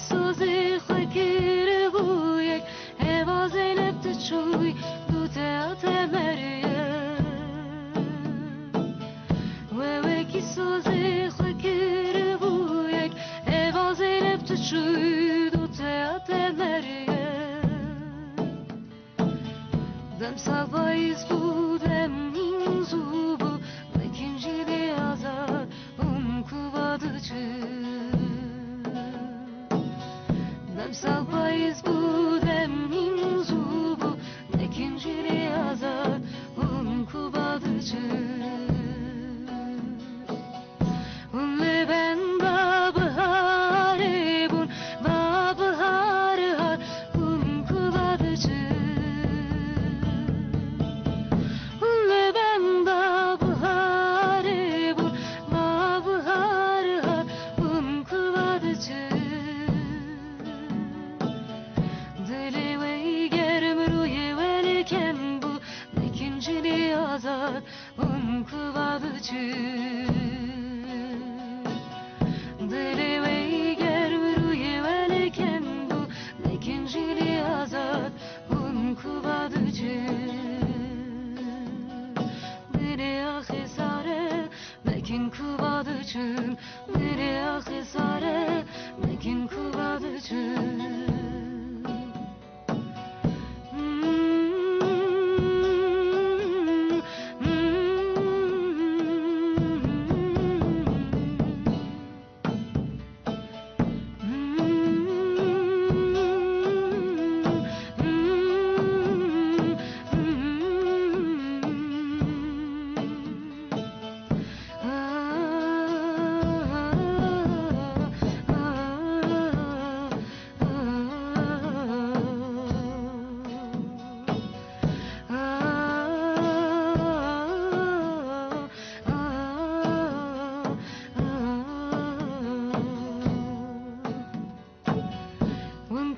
سوزی خکیر بویک هوازی نبت چوی دوته آت مریم وکی سوزی خکیر بویک هوازی نبت چوی دوته آت مریم دم سبایز بودم این زوبو lekinci yazar kuvadıcı dem salpayız bu dem inzubu lekinci yazar kuvadıcı unle ben babahare bun babahare har kuvadıcı unle ben babahare bun babahare har kuvadıcı deli ve germruye velken bu lekinci yazar kuvadıcı deli ve germruye velken bu lekinci yazar kuvadıcı deli ahesare mekin kuvadıcı deli ahesare mekin kuvadıcı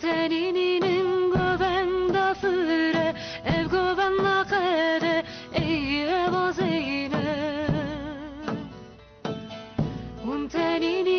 Teninin govenda füre ev govenna kere ey evazeyne un teninin